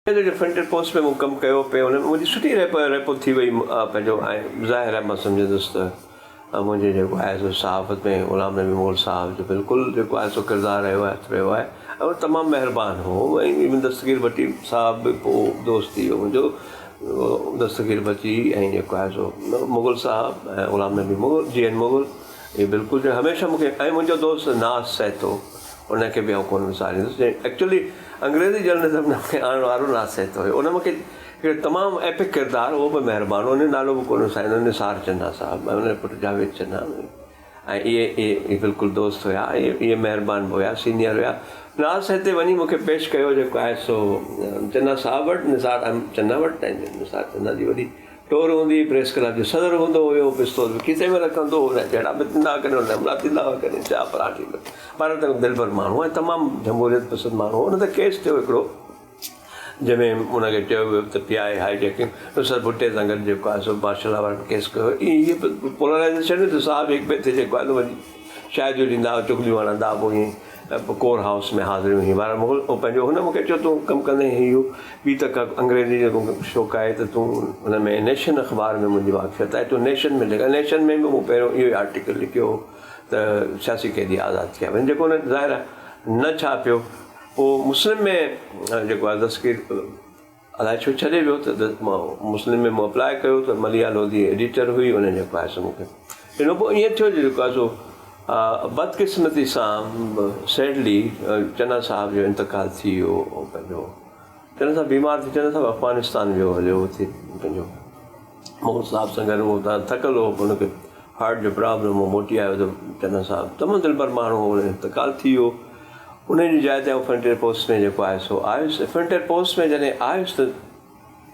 Fronted post में मूं कमु कयो पियो हुन में मुंहिंजी सुठी रेपो थी वई पंहिंजो ऐं ज़ाहिर आहे मां सम्झंदुसि त मुंहिंजे जेको आहे सो सहाफ़त में ग़ुलाम नबी मोल साहिबु जो बिल्कुलु जेको आहे सो किरदारु रहियो आहे ऐं तमामु महिरबानी हो ऐं इवन दस्तगीर भट्टी साहिबु बि पोइ दोस्त थी वियो मुंहिंजो दस्तगीर भट्टी ऐं जेको आहे सो मुग़ल साहिबु ऐं ग़ुलाम नबी मुग़ल जी एन मुग़ल इहे बिल्कुलु जो हमेशह मूंखे ऐं मुंहिंजो दोस्त नाज़ सैतो उनखे बि आउं कोन विसारींदुसि एक्चुअली अंग्रेज़ी जर्नलिज़म खे आणण वारो नाज़ सैतो हुयो उन मूंखे हिकिड़े तमामु एपिक किरदारु उहो बि महिरबानी उन नालो बि कोन विसारींदो निसार चन्ना साहिबु ऐं उन पुटु जावेद चन्ना ऐं इहे बिल्कुलु दोस्त हुया इहे महिरबानी हुया सीनियर हुया नाज़ हिते वञी मूंखे पेश कयो जेको आहे सो चन्ना साहिबु वटि निसार चन्ना वटि ऐं निसार चन्ना जी वॾी टोर हूंदी प्रेस क्लब जो सदर हूंदो हुयो पिस्तौल बि खीसे में रखंदो हुन जहिड़ा बि थींदा करे हुन हमला थींदा हुआ करे चाह पराठी पर त दिलबर माण्हू ऐं तमामु जमहूरियत पसंदि माण्हू हुन त केस थियो हिकिड़ो जंहिंमें हुनखे चयो वियो त पीआई हाईजैकिंग नुसरत भुट्टे सां गॾु जेको आहे सो मार्शल वारनि केस कयो इहे पोलराइज़ेशन त साहिबु हिकु ॿिए ते जेको आहे वञी शायदियूं ॾींदा हुआ चुगलियूं हणंदा पोइ ईअं कोर हाउस में हाज़िरियूं हुयूं ॿार पंहिंजो हुन मूंखे चयो तूं कमु कंदे इहो ॿी त अंग्रेज़ी जेको शौक़ु आहे त तूं हुन में नेशन अख़बार में मुंहिंजी वाक़फ़ियत आहे तूं नेशन में लिख नेशन में बि मूं पहिरियों इहो ई आर्टिकल लिखियो त सियासी क़ैदी आज़ादु थिया वञे जेको हुन ज़ाहिर आहे न छापियो पोइ मुस्लिम में जेको आहे दस्तगीर अलाए छो छॾे वियो त मुस्लिम में मूं अप्लाई कयो त मलिया लोधी एडिटर हुई उन जेको आहे सो मूंखे ॾिनो पोइ ईअं थियो जेको आहे सो बदकिस्मती सां सैडली चन्ना साहिब जो इंतकाल थी वियो पंहिंजो चन्ना साहिबु बीमार थी चन्ना साहिबु अफ़गानिस्तान वियो हलियो हुते पंहिंजो मोहन साहिब सां गॾु उहो थकल हो हुनखे हार्ट जो प्रॉब्लम हो मोटी आयो त चन्ना साहिबु तमामु दिलबर माण्हू हो इंतकाल थी वियो उन जी जाइ ते फ्रंटियर पोस्ट में जेको आहे सो आयुसि फ्रंटियर पोस्ट में जॾहिं आयुसि त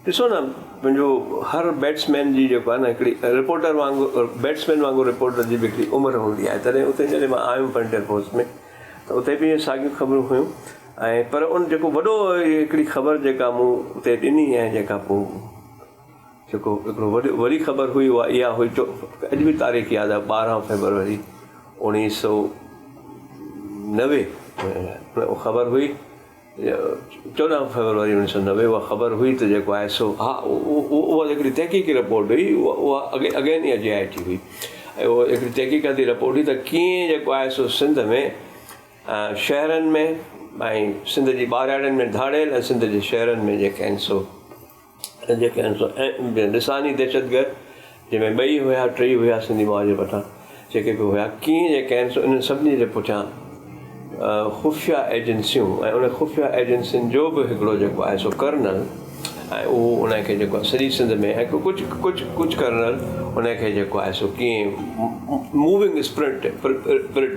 ॾिसो न पंहिंजो हर बैट्समैन जी जेको आहे न हिकिड़ी रिपोर्टर वांगुरु बैट्समैन वांगुरु रिपोर्टर जी बि हिकिड़ी उमिरि हूंदी आहे तॾहिं उते जॾहिं मां आयुमि फ्रंटियर पोस्ट में त उते बि इहे साॻियूं ख़बरूं हुयूं ऐं पर उन जेको वॾो हिकिड़ी ख़बर जेका मूं उते ॾिनी ऐं जेका पोइ जेको हिकिड़ो वॾी ख़बर हुई उहा इहा हुई अॼु बि तारीख़ यादि आहे 12 फरवरी 1990 उहा ख़बर हुई 14 फरवरी 1990 उहा ख़बर हुई त जेको आहे सो हा उहा हिकिड़ी तहक़ीक़ी रिपोर्ट हुई उहा अगेन ई अॼु आई हुई ऐं उहा हिकिड़ी तहक़ीक़ाती रिपोर्ट हुई त कीअं जेको आहे सो सिंध में शहरनि में ऐं सिंध जी ॿारियाड़नि में धाड़ियल ऐं सिंध जे शहरनि में जेके आहिनि सो ॾिसानी दहशतगर्द जंहिंमें 2 हुया 3 हुया सिंधी मुहाजिर वटां जेके बि हुया कीअं जेके आहिनि सो इन सभिनी जे पुठियां ख़ुफ़िया एजेंसियूं ऐं उन ख़ुफ़िया एजेंसियुनि जो बि हिकिड़ो जेको आहे सो कर्नल ऐं उहो उनखे जेको आहे सॼी सिंध में ऐं कुझु कर्नल उनखे जेको आहे सो कीअं मूविंग स्प्रिट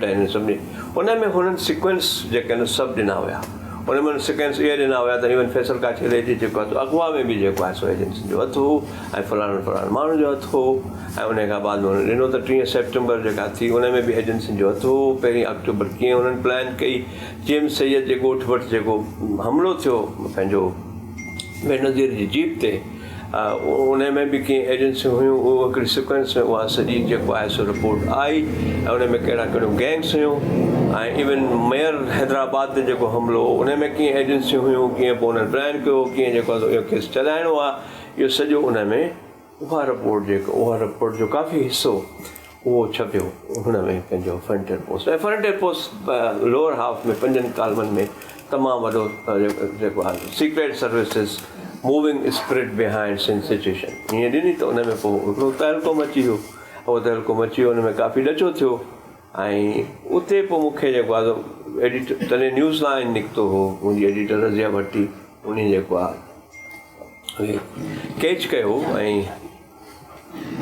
आहिनि सभिनी उन में हुननि सिक्वेंस जेके आहिनि सभु ॾिना हुया उन में सिक्वेंस इहे ॾिना हुया त इवन फैसल काठेले जी जेको आहे अॻुवा में बि जेको आहे सो एजेंसियुनि जो हथु हो ऐं फलाणे माण्हुनि जो हथु हो ऐं उन खां बाद में हुननि ॾिनो त 30 सेप्टेंबर जेका थी उन में बि एजेंसियुनि जो हथु हो 1 अक्टूबर कीअं हुननि प्लान कई जेम्स सैयद जे ॻोठ वटि जेको हमिलो थियो पंहिंजो बेनज़ीर जी जीप ते उन में बि कीअं एजेंसियूं हुयूं उहो हिकिड़ी सिक्वेंस में उहा सॼी जेको आहे सो रिपोर्ट आई ऐं उन में कहिड़ियूं गैंग्स हुयूं ऐं इवन मेयर हैदराबाद ते जेको हमिलो उन में कीअं एजेंसियूं हुयूं कीअं पोइ उन्हनि प्लान कयो कीअं जेको आहे इहो केस चलाइणो आहे इहो सॼो उन में उहा रिपोर्ट जो काफ़ी हिसो उहो छपियो हुन में पंहिंजो फ्रंटियर पोस्ट ऐं फ्रंटियर पोस्ट लोअर हाफ में 5 कॉलमनि में तमामु वॾो जेको आहे secret services moving spirit behind situation ईअं ॾिनी त उन में पोइ हिकिड़ो तहलको मची वियो उहो तहलको मची वियो हुन में काफ़ी ॾचो थियो ऐं उते पोइ मूंखे जेको आहे एडिटर तॾहिं न्यूज़ लाइन निकितो हो मुंहिंजी एडिटर रज़िया भट्टी उन जेको आहे कैच कयो ऐं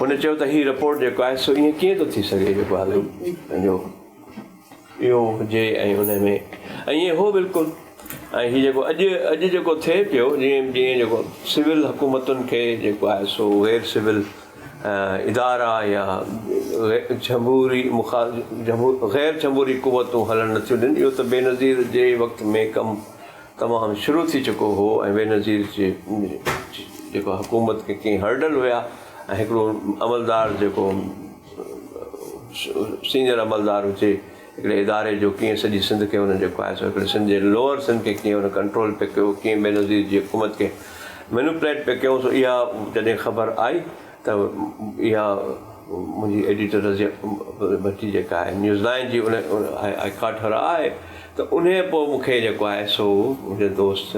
हुन चयो त हीअ रिपोर्ट जेको आहे सो ईअं कीअं थो थी सघे जेको आहे पंहिंजो इहो हुजे ऐं हुन में ऐं ईअं हो बिल्कुलु ऐं हीअ जेको अॼु जेको थिए पियो जीअं जेको सिविल हुकूमतुनि खे जेको आहे सो गैर सिविल इदारा या गैर जमहूरी क़ुवतूं हलणु नथियूं ॾियनि इहो त बेनज़ीर जे वक़्त में कमु तमामु शुरू थी चुको हो ऐं बेनज़ीर जे जेको हुकूमत खे कीअं हर्डल हुया ऐं हिकिड़ो अमलदार जेको सीनियर अमलदार हुजे हिकिड़े इदारे जो कीअं सॼी सिंध खे हुन जेको आहे सो हिकिड़े सिंध जे लोअर सिंध खे कीअं हुन कंट्रोल पियो कयो, कीअं बेनज़ीर जी हुकूमत खे मैनिपुलेट पियो कयूं। सो इहा जॾहिं ख़बर आई त इहा मुंहिंजी एडिटर रज़िया भट्टी जेका आहे न्यूज़लैंड जी उन आई कॉट हर आहे, त उन पोइ मूंखे जेको आहे सो मुंहिंजे दोस्त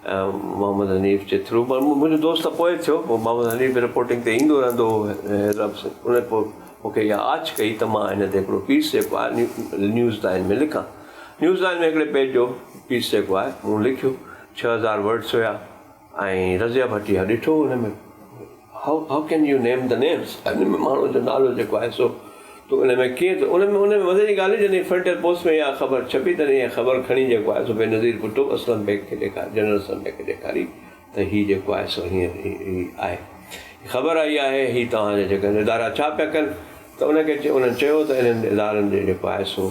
मोहम्मद हनीफ़ जे थ्रू, पर मुंहिंजो दोस्त त पोइ थियो, पोइ मोहम्मद हनीफ़ रिपोर्टिंग ते ईंदो रहंदो हो, उन पोइ मूंखे इहा आच कई त मां हिन ते हिकिड़ो पीस जेको आहे न्यूज़लैंड में लिखां। न्यूज़लैंड में हिकिड़े पेज जो पीस जेको आहे मूं लिखियो, 6000 वर्ड्स हुया, ऐं रज़िया भट्टी ॾिठो हुन में how can you name the names, हिन में माण्हू जो नालो जेको आहे सो त उन में कीअं, त उन में मज़े जी ॻाल्हि जॾहिं फ्रंटियर पोस्ट में इहा ख़बर छपी त इहा ख़बर खणी जेको आहे सो बेनज़ीर भुट्टो असलम बेग खे ॾेखारी, जनरल असलम बेग खे ॾेखारी त हीअ जेको आहे सो हीअं आहे, ख़बर आई आहे हीअ तव्हांजा जेके इदारा छा पिया कनि। त उनखे उन्हनि चयो त इन्हनि इदारनि जे जेको आहे सो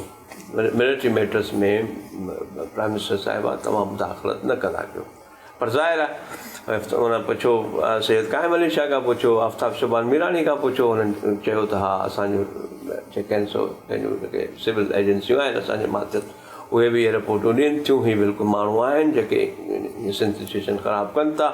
मिलिट्री मैटर्स में प्राइम मिनिस्टर साहिबा तव्हां मुदाख़लत न कंदा कयो। पर ज़ाहिर आहे उन पुछो सैयद काइम अली शाह खां पुछो, आफ्ताब शुबान मीरानी खां पुछो, उन्हनि चयो त हा असांजो जेके आहिनि सो पंहिंजो जेके सिविल एजेंसियूं आहिनि असांजे मातहत उहे बि इहे रिपोर्टूं ॾियनि थियूं, हीअ बिल्कुलु माण्हू आहिनि जेके सिंध सिचुएशन ख़राबु कनि था।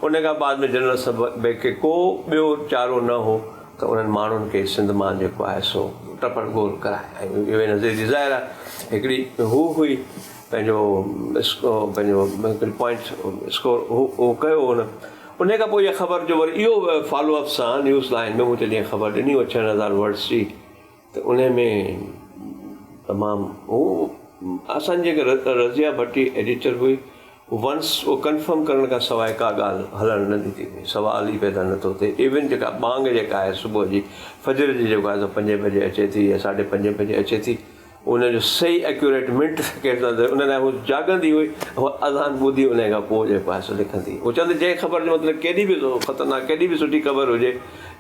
उन खां बाद में जनरल बेग खे को ॿियो चारो न हो त उन्हनि माण्हुनि खे सिंध मां जेको आहे सो टपड़ गोल कराए, ऐं इहे नज़र जी ज़ाहिर आहे हिकिड़ी हू हुई पंहिंजो हिकिड़ी पॉइंट स्कोर उहो कयो उन खां पोइ इहा ख़बर जो वरी इहो फॉलोअप सां न्यूज़लैंड में मूं जॾहिं ख़बर ॾिनी उहा 6000 वर्ड्स जी, त उन में तमामु हू असांजी जेके रज़िया भट्टी एडिटर हुई वंस उहो कंफर्म करण खां सवाइ का ॻाल्हि हलणु न ॾिठी वई, सुवाल ई पैदा नथो थिए। इवन जेका बांग जेका आहे सुबुह जी फजर जी जेको आहे 5 बजे अचे थी या 5:30 बजे अचे थी, उनजो सही एक्यूरेट मिंट केरु उन लाइ हू जाॻंदी हुई, उहा अज़ान ॿुधी उन खां पोइ जेको आहे सो लिखंदी। उहो चवंदी जंहिं ख़बर जो मतिलबु केॾी बि ख़तरनाक केॾी बि सुठी ख़बर हुजे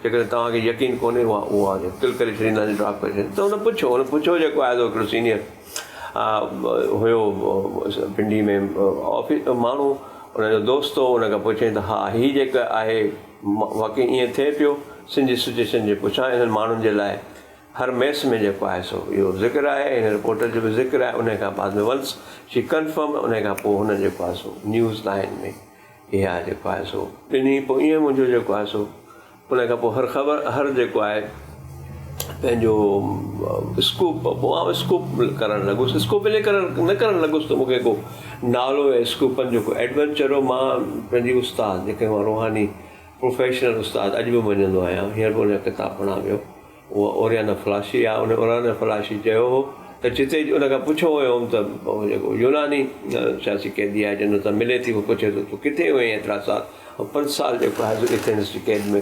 जेकॾहिं तव्हांखे यकीन कोन्हे उहा किल करे छॾींदासीं, ड्रॉप करे छॾींदा। त हुन पुछो जेको आहे हिकिड़ो सीनियर हुयो पिंडी में ऑफिस माण्हू, उनजो दोस्त हो, उन खां पुछे त हा हीअ जेका आहे वाक़ई ईअं थिए पियो सिंध जी सिचुएशन जे पुछां इन्हनि माण्हुनि जे लाइ हर मैस में जेको आहे सो इहो ज़िक्र आहे, हिन रिपोर्टर जो बि ज़िक्र आहे। उन खां बाद में वंस शी कंफर्म उन खां पोइ हुन जेको आहे सो न्यूज़लैंड में इहा जेको आहे सो ॾिनी। पोइ ईअं मुंहिंजो जेको आहे सो उन खां पोइ हर ख़बर हर जेको आहे पंहिंजो स्कूप पोइ स्कूप करणु लॻुसि। स्कूप इन न करणु लॻुसि त मूंखे को नालो ऐं स्कूपनि जो को एडवेंचर हो। मां पंहिंजी उस्ताद जेके मां रूहानी प्रोफेशनल उस्ताद अॼु बि मञंदो आहियां, हींअर बि उन किताबु पढ़ां पियो, उहा ओरियाना फलाशी आहे। उन ओरियाना फलाशी चयो हो त जिते उन खां पुछो हुयो त जेको यूनानी सियासी कैदी आहे जिन सां मिले थी, उहो पुछे थो तूं किथे हुई एतिरा साल, 5 साल जेको आहे एथेंस कैद में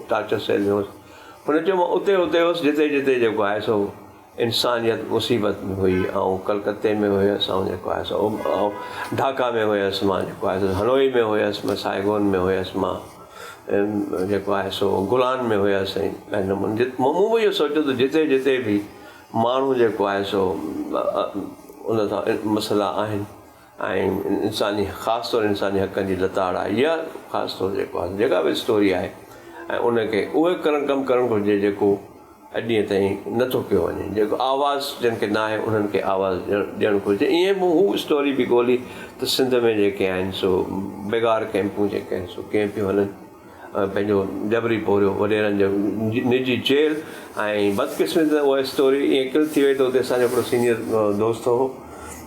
टार्चर सेल में हुउसि। हुन चयो मां उते हुउसि जिते जिते जेको आहे सो इंसानियत मुसीबत में हुई, ऐं कलकत्ते में हुयसि, ऐं जेको आहे सो ऐं ढाका में हुयसि, मां जेको आहे सो हनोई में हुयसि, मां साइगोन में हुयसि, मां जेको आहे सो गुलान में हुयसि। ऐं मूं बि इहो सोचियो त जिते जिते बि माण्हू जेको आहे सो उन सां मसइला आहिनि ऐं इंसानी ख़ासि तौरु इंसानी हक़नि जी लताड़ आहे, इहा ख़ासि तौरु जेको आहे जेका बि स्टोरी आहे ऐं उनखे उहे कमु करणु घुरिजे जेको अॼु ॾींहं ताईं नथो कयो वञे, जेको आवाज़ु जिन खे न आहे उन्हनि खे आवाज़ु ॾियणु घुरिजे। ईअं मूं हू स्टोरी बि ॻोल्ही त सिंध में जेके आहिनि सो बेगार कैंपूं जेके आहिनि सो कीअं पियूं हलनि, पंहिंजो जबरी पोरियो वॾेरनि जो निजी जेल। ऐं बदकिस्मती त उहा स्टोरी ईअं किल थी वई त हुते असांजो हिकिड़ो सीनियर दोस्त हो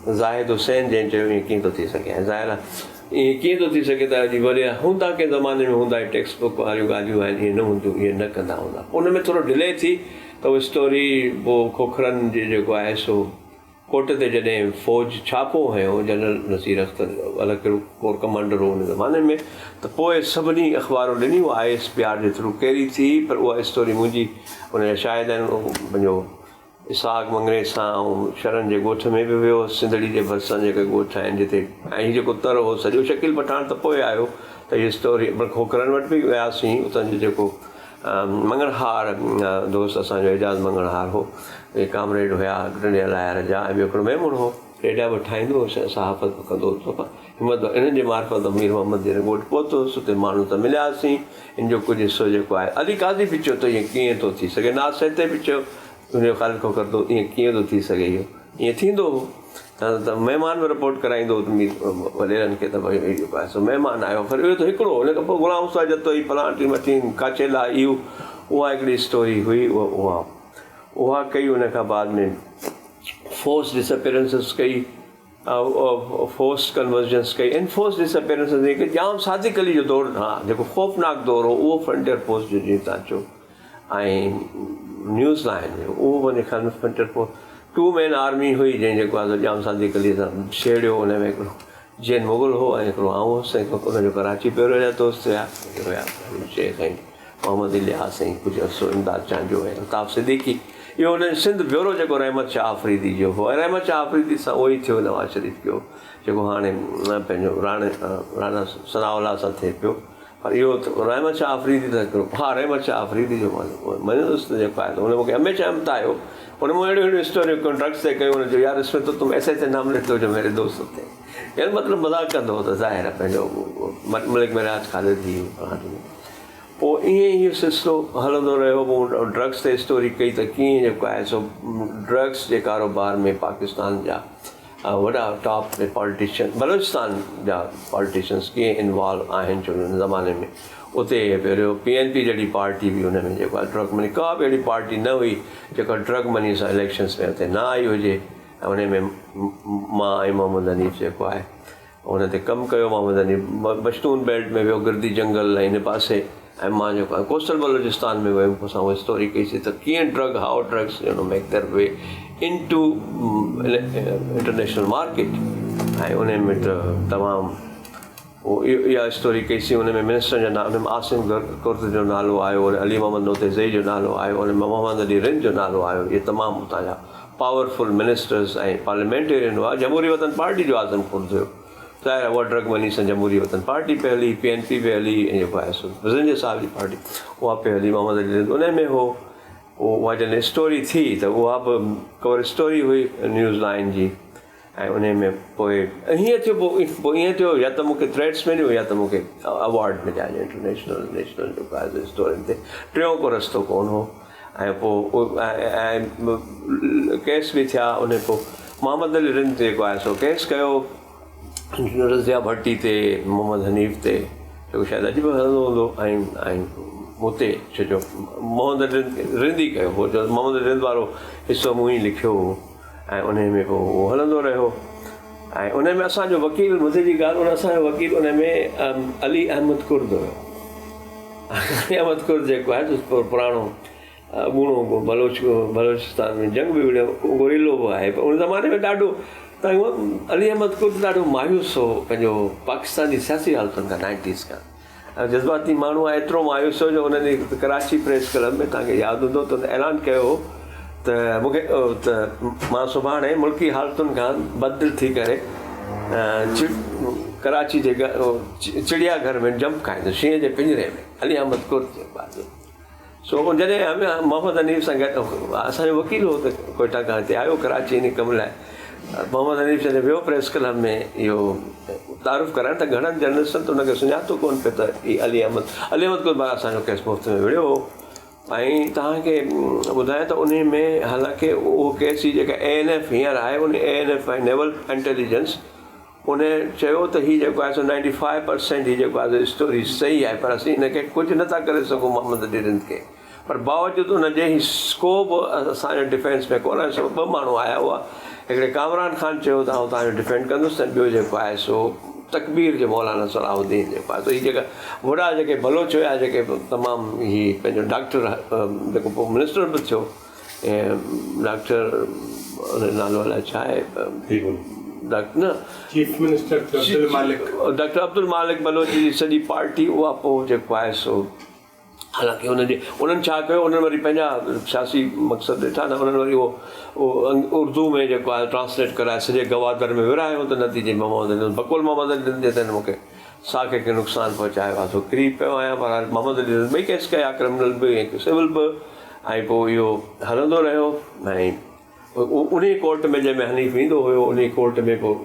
ज़ाहिद हुसैन, जंहिं चयो ईअं कीअं थो थी सघे। ऐं ज़ाहिर आहे ईअं कीअं थो थी सघे त अॼु वॾे हूंदा कंहिं ज़माने में हूंदा टेक्स्ट बुक वारियूं ॻाल्हियूं आहिनि, ईअं न हूंदियूं, ईअं न कंदा हूंदा। उन में थोरो डिले थी त उहा स्टोरी पोइ खोखरनि जे जेको आहे सो कोर्ट ते जॾहिं फ़ौज छापो हुयो, जनरल नसीर अख़्तर अलॻि कहिड़ो कोर कमांडर हो हुन ज़माने में, त पोइ सभिनी अख़बारूं ॾिनी उहा ISPR जे थ्रू कहिड़ी थी। पर उहा स्टोरी मुंहिंजी उन शायदि पंहिंजो इसाक मंगरे सां ऐं शरण जे ॻोठ में बि वियो, सिंधड़ी जे भरिसां जेके ॻोठ आहिनि जिते, ऐं हीअ जेको तर हो सॼो शकील पठाण त पोइ आयो त हीअ स्टोरी खोखरनि वटि बि वियासीं। उतां जो जेको मंगणहार दोस्त असांजो एजाज़ मंगणहार हो, इहे कामरेड हुया डंडिया लाहिर जा, ऐं ॿियो हिकिड़ो मेमून हो, रेडिया बि ठाहींदो हो, सहाफ़त बि कंदो हो। हिमत इन्हनि जे मार्फत मीर मोहम्मद जे ॻोठ पहुतुसि, उते माण्हू त मिलियासीं। इन जो कुझु हिसो जेको आहे अली काज़ी बि चयो त ईअं कीअं थो थी सघे, नासिर ते बि चयो उनजो ख़ालिद करंदो ईअं कीअं थो थी सघे इहो ईअं थींदो हो त महिमान बि रिपोर्ट कराईंदो वॾेरनि खे त भई जेको आहे सो महिमान आयो पर इहो त हिकिड़ो हुन खां पोइ गुलाम उस्ताद जतो ई फलाणी मटीन काचेला इहो उहा हिकिड़ी स्टोरी हुई उहा कई उन खां बाद में फोर्स डिसअपेरेंसिस कई फोर्स कन्वर्जन्स कई एनफोर्स डिसअपेरेंसिस हिकु जाम सादिक अली जो दौरु हा जेको ख़ौफ़नाक दौरु हो उहो फ्रंटियर पोस्ट जो जीअं तव्हां चओ ऐं न्यूज़ लाइन जो उहो मुंहिंजे ख़्याल में फ्रंटियर पोस्ट 2 मैन आर्मी हुई जंहिं जेको आहे जाम सादिक अली सां छेड़ियो हुन में हिकिड़ो जैन मुगल हो ऐं हिकिड़ो आउं हुउसि ऐं हुनजो कराची पहिरियों जा दोस्त हुया शेख ऐं मोहम्मद इलियास ऐं कुझु अरसो इमदाद चांजो ऐं अल्ताफ़ सिद्दीकी इहो हुन सिंध ब्यूरो जेको रहमत शाह आफ़रीदी जो हो ऐं रहमत शाह आफ़रीदी सां उहो ई थियो नवाज़ शरीफ़ जो जेको हाणे पंहिंजो राणा सनाउल्लाह सां थिए पियो पर इहो रहमत शाह आफ़रीदी त हिकिड़ो हा रहमत शाह आफ़रीदी जो मञंदुसि जेको आहे त हुन मूंखे हमेशह अमतायो हुन मूं अहिड़ियूं अहिड़ियूं स्टोरियूं कॉन्ट्रैक्ट्स ते कयूं हुनजो यार इसमें तो तुम ऐसे नाम लेते हो जो मेरे दोस्त थे यार मतिलबु मज़ाक कंदो हो त ज़ाहिर आहे पंहिंजो मलिक मिराज ख़ालिद जी पोइ ईअं इहो सिलसिलो हलंदो रहियो पोइ ड्रग्स ते स्टोरी कई त कीअं जेको आहे सो ड्रग्स जे कारोबार में पाकिस्तान जा वॾा टॉप पॉलिटिशियन बलोचिस्तान जा पॉलिटिशियन्स कीअं इन्वॉल्व आहिनि छो हुन ज़माने में उते पहिरियों PNP जहिड़ी पार्टी बि हुन में जेको आहे ड्रग मनी का बि अहिड़ी पार्टी न हुई जेका ड्रग मनी सां इलेक्शन्स में हुते न आई हुजे ऐं हुन में मां ऐं मोहम्मद हनीफ़ जेको आहे हुन ते कमु कयो मोहम्मद हनीफ़ पश्तून बेल्ट में वियो गिरदी जंगल ऐं हिन पासे ऐं मां जेको आहे कोस्टल बलोचिस्तान में वियुमि पोइ असां उहा स्टोरी कईसीं त कीअं हाउ ड्रग्स मेक देयर वे इन टू इंटरनेशनल मार्केट ऐं उन में त तमामु इहा स्टोरी कईसीं हुन में मिनिस्टर जो नालो हुन में आसिम कुर्द जो नालो आयो वरी अली मोहम्मद नोतेज़ई जो नालो आयो हुन में मोहम्मद अली रिंद जो नालो आयो इहे तमामु हुतां जा पावरफुल मिनिस्टर्स ऐं पार्लियामेंटेरियन हुआ जमहूरी वतन पार्टी जो आज़म कुर्द हुयो ज़ाहिर आहे उहा ड्रग मनी सां जमहूरी वतन पार्टी पे हली PNP पे हली ऐं जेको आहे सो वज़ीर साहिब जी पार्टी उहा पे हली मोहम्मद अली रिंद उन में हो उहा जॾहिं स्टोरी थी त उहा बि कवर स्टोरी हुई न्यूज़ लाइन जी ऐं उन में पोइ हीअं थियो पोइ ईअं थियो या त मूंखे थ्रेड्स मिलियो या त मूंखे अवॉर्ड मिलिया इंटरनेशनल नेशनल जेको आहे स्टोरियुनि ते टियों को रस्तो कोन हो ऐं पोइ ऐं केस बि थिया उन पोइ मोहम्मद अली रिंद जेको आहे सो केस कयो रज़िया भट्टी ते मोहम्मद हनीफ़ ते जेको शायदि अॼु बि हलंदो हूंदो ऐं हुते छो मोहम्मद रिंद ई कयो हो जो मोहम्मद रिंद वारो हिसो मूं ई लिखियो हो ऐं उन में पोइ उहो हलंदो रहियो ऐं उन में असांजो वकील मुंहिंजी जी ॻाल्हि उन असांजो वकील उन में अली अहमद कुर्द हुयो अली अहमद कुर्द जेको आहे पुराणो ॿूणो बलोचिस्तान में जंग बि विड़ियो गोरीलो बि आहे पर उन ज़माने में ॾाढो त अली अहमद कुर्द ॾाढो मायूस हो पंहिंजो पाकिस्तान जी सियासी हालतुनि खां 90s खां जज़्बाती माण्हू आहे एतिरो मायूस हो जो उन्हनि कराची प्रेस क्लब में तव्हांखे यादि हूंदो त ऐलान कयो हो त मूंखे त मां सुभाणे मुल्की हालतुनि खां बदिल थी करे कराची जे चिड़िया घर में जंप खाईंदुसि शींहं जे पिंजरे में अली अहमद कुर्द जे बाद सो जॾहिं मोहम्मद हनीफ़ सां गॾु असांजो वकील हो त कोयटा खां हिते आयो कराची इन कम लाइ मोहम्मद हनीफ़ जॾहिं वियो प्रेस क्लब में इहो तारीफ़ कराइण त घणनि जर्नलिस्टनि त हुनखे सुञातो कोन पियो त हीअ अली अहमद कुर्द असांजो केस मुफ़्त में विड़ियो हो ऐं तव्हांखे ॿुधायां त उन में हालांकि उहो केस जी जेका ANF हींअर आहे उन ANF ऐं नेवल इंटेलिजेंस उन चयो त हीअ जेको आहे सो 95% हीअ जेको आहे स्टोरी सही आहे पर असीं हिनखे कुझु नथा करे सघूं मोहम्मद अली रिंद खे पर बावजूदि हुनजे ही स्कोप असांजे डिफेंस में कोन आहे सो 2 माण्हू आया हुआ हिकिड़े कामरान ख़ान चयो त आउं तव्हांजो डिफेंड कंदुसि त ॿियो जेको आहे सो तकबीर जे मौलाना सलाहुद्दीन जेको आहे त हीअ जेका वॾा जेके बलोच हुया जेके तमामु हीअ पंहिंजो डॉक्टर जेको पोइ मिनिस्टर बि थियो ऐं डॉक्टर हुन नालो अलाए छा आहे डॉक्टर अब्दुल मालिक बलोच जी सॼी पार्टी उहा पोइ जेको आहे सो हालांकि उन्हनि छा कयो उन्हनि वरी पंहिंजा सियासी मक़सदु ॾिठा न उन्हनि वरी उहो उर्दू में जेको आहे ट्रांसलेट कराए सॼे गवादर में विरायो त नतीजे मोहम्मद बकुल मोहम्मद जे मूंखे साखे खे नुक़सानु पहुचायो आहे सो किरी पियो आहियां पर मोहम्मद अली ॿई केस कया क्रिमिनल बि ऐं सिविल बि ऐं पोइ इहो हलंदो रहियो ऐं उन कोर्ट में जंहिंमें हनीफ़ ईंदो हुयो उन कोर्ट में पोइ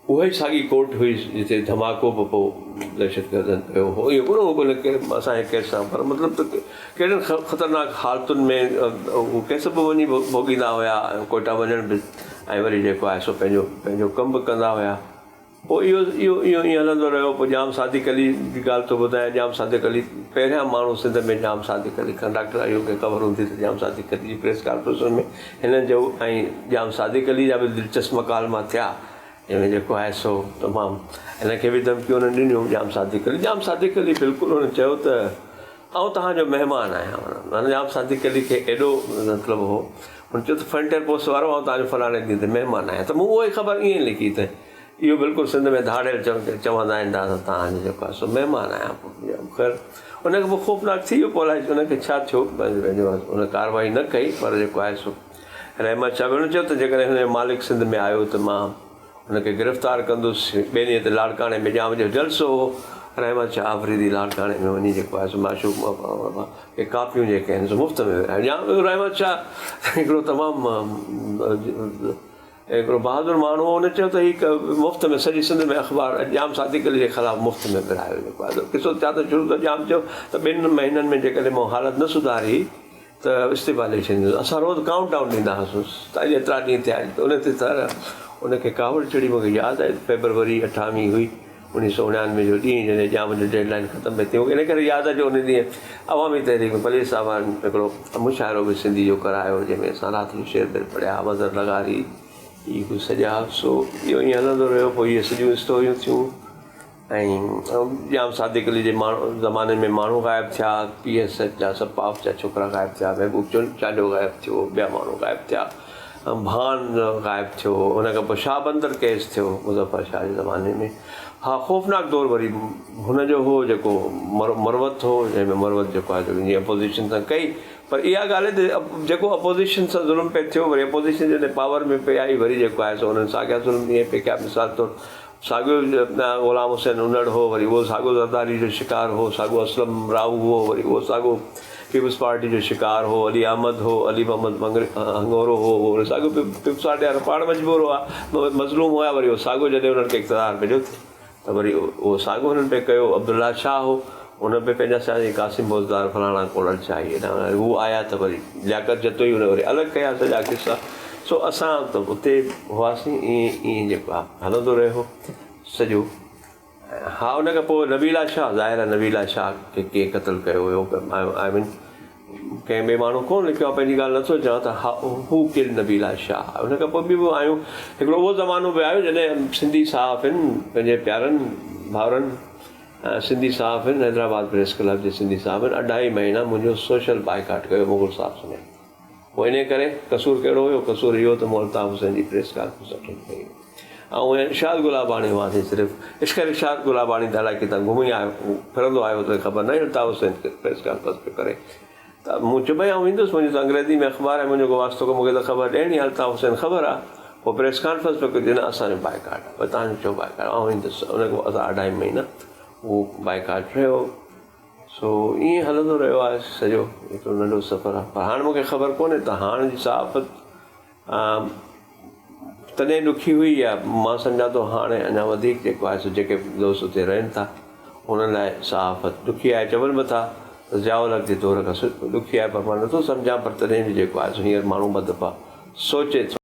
उहा ई साॻी कोर्ट हुई जिते धमाको बि पोइ दहशतगर्दनि कयो हो। इहो कोन हो भले असांजे केस सां, पर मतिलबु त कहिड़नि ख़तरनाक हालतुनि में उहो केस बि वञी भोॻींदा हुया, कोयटा वञण बि, ऐं वरी जेको आहे सो पंहिंजो पंहिंजो कमु बि कंदा हुया। पोइ इहो इहो इहो ईअं हलंदो रहियो। पोइ जाम सादिक अली जी ॻाल्हि थो ॿुधायां। जाम सादिक अली पहिरियां माण्हू सिंध में जाम सादिक अली डॉक्टर अयूब खे ख़बर हूंदी त जाम सादिक अली जी प्रेस कॉन्फ्रेंस में हिननि जो, ऐं जाम सादिक अली जा बि दिलचस्प मकालमा थिया, जंहिंमें जेको आहे सो तमामु हिनखे बि धमकियूं हुननि ॾिनियूं। जाम सादिक अली बिल्कुलु हुन चयो त आउं तव्हांजो महिमान आहियां। माना जाम सादिक अली खे एॾो मतिलबु हो, हुन चयो त फ्रंटियर पोस्ट वारो आउं तव्हांजो फलाणे ॾींहं ते महिमान आहियां। त मूं उहा ई ख़बर ईअं लिखी त इहो बिल्कुलु सिंध में धाड़ियल चवंदा आहिनि त तव्हांजो जेको आहे सो महिमान आहियां। ख़ैर हुनखे पोइ ख़ौफ़नाक थी वियो। पोइ अलाए हुनखे छा थियो, पंहिंजो हुन कार्रवाई न कई, पर जेको आहे सो रहमत शाह हुन चयो त जेकॾहिं हुनजो मालिक सिंध में आयो त मां हुनखे गिरफ़्तार कंदुसि। ॿिए ॾींहं ते लाड़काणे में जाम जो जलसो हो। रहमत शाह आफ़रीदी लाड़काणे में वञी जेको आहे सो माशूक के कापियूं जेके आहिनि सो मुफ़्त में विरायूं। जाम रहमत शाह हिकिड़ो तमामु हिकिड़ो बहादुर माण्हू हो। हुन चयो त हीउ मुफ़्त में सॼी सिंध में अख़बार जाम सादिक अली जे ख़िलाफ़ु मुफ़्त में विरायो जेको आहे। किसो थिया त शुरू त जाम चयो त 2 महीननि में जेकॾहिं मूं हालत न सुधारी त इस्तीफ़ा ॾेई छॾींदुसि। असां रोज़ काउंट डाउन ॾींदा हुआसीं त एतिरा ॾींहं थिया आहिनि। त उन ते त उनखे कावड़ चढ़ी। मूंखे यादि आहे फेबरवरी 28 हुई 1999 जो ॾींहुं, जॾहिं जाम जो डेडलाइन ख़तम पई थिए। मूंखे इन करे यादि आहे जो उन ॾींहुं अवामी तहरीक में पलीस साहबान हिकिड़ो मुशाइरो बि सिंधी जो करायो, जंहिंमें असां राति जो शेर बेर पढ़िया, मज़र लॻारी, इहे कुझु सॼा। सो इहो ईअं हलंदो रहियो। पोइ इहे सॼियूं स्टोरियूं थियूं। ऐं जाम सादिक अली जे ज़माने में माण्हू ग़ाइबु थिया, PSF जा सपाफ जा छोकिरा ग़ाइबु थिया, महबूब चांडियो ग़ाइबु थियो, ॿिया माण्हू ग़ाइबु थिया, भान ग़ाइबु थियो। हुन खां पोइ शाह बंदर केस थियो मुज़फ़र शाह जे ज़माने में। हा, ख़ौफ़नाक दौरु वरी हुनजो हो जेको मरवत हो, जंहिंमें मरवत जेको आहे जीअं अपोज़िशन सां कई। पर इहा ॻाल्हि आहे त जेको अपोज़िशन सां ज़ुल्म पियो थियो, वरी अपोज़िशन जॾहिं पावर में पे आई, वरी जेको आहे सो हुननि साॻिया ज़ुल्म ईअं पिया कया। मिसाल तौरु साॻियो ग़ुलाम हुसैन उनड़ हो, वरी उहो साॻियो ज़रदारी जो शिकार हो, साॻियो असलम राऊ हो, वरी उहो साॻियो पीपुल्स पार्टी जो शिकार हो, अली अहमद हो, अली मोहम्मद हंगोरो हो, वरी साॻियो पीपुल्स पार्टी वारा पाण मजबूर हुआ, मज़लूम हुआ। वरी उहो साॻियो जॾहिं उन्हनि खे इक़्तिदार मिलियो त वरी उहो साॻियो हुननि पे कयो। अब्दुल्ला शाह हो, हुन पे पंहिंजा साईं क़ासिम बोज़दार फलाणा कोड़ल शाही हू आया त वरी लियाकत जतो ई हुन वरी अलॻि कया सॼा किसा। सो असां त उते हुआसीं। ईअं जेको आहे हलंदो रहियो सॼो। हा, हुन खां पोइ नबीला शाह, ज़ाहिर आहे नबीला शाह खे कंहिं क़तलु कयो हुयो। आई मीन कंहिं ॿिए माण्हू कोन लिखियो आहे, पंहिंजी ॻाल्हि नथो चवां त हा हू किल नबीला शाह। हुन खां पोइ बि आहियूं। हिकिड़ो उहो ज़मानो बि आयो जॾहिं सिंधी साहब आहिनि, पंहिंजे प्यारनि भाउरनि सिंधी साहब आहिनि, हैदराबाद प्रेस क्लब जे सिंधी साहब आहिनि, 2.5 महीना मुंहिंजो सोशल बाइकाट कयो मुग़ल साहब में। पोइ इन करे कसूर कहिड़ो हुयो? कसूर इहो त अल्ताफ़ हुसैन जी प्रेस कॉन्फ्रेंस अटेंड कई ऐं इरशाद गुलाबाणी हुआसीं। सिर्फ़ु इश्क इरशाद गुलाबाणी त अलाए किथां घुमी आयो, फिरंदो आयो त ख़बर न आहे अल्ताफ़ हुसैन प्रेस कॉन्फ्रेंस पियो करे। त मूं चयो भई आउं ईंदुसि, मुंहिंजो त अंग्रेज़ी में अख़बार आहे, मुंहिंजो को वास्तो को, मूंखे त ख़बर ॾियणी आहे, अल्ताफ़ हुसैन ख़बर आहे। पोइ प्रेस कॉन्फ्रेंस पियो कयो, न असांजो बाइकाट आहे, तव्हांजो चयो बाइकाट, आउं ईंदुसि। उनखां पोइ असां 2.5 महीना उहो बाइकाट रहियो। सो ईअं हलंदो रहियो आहे सॼो। हिकिड़ो नंढो सफ़र आहे। पर हाणे मूंखे ख़बर कोन्हे त हाणे जी सहाफ़त तॾहिं ॾुखी हुई या मां सम्झां थो हाणे अञा वधीक जेको आहे सो जेके दोस्त उते रहनि था उन्हनि लाइ सहाफ़त ॾुखी आहे। चवनि बि था त ज़ियाउल जे दौर खां ॾुखी आहे, पर मां नथो सम्झां। पर तॾहिं बि जेको आहे सो हींअर माण्हू ॿ दफ़ा सोचे थो।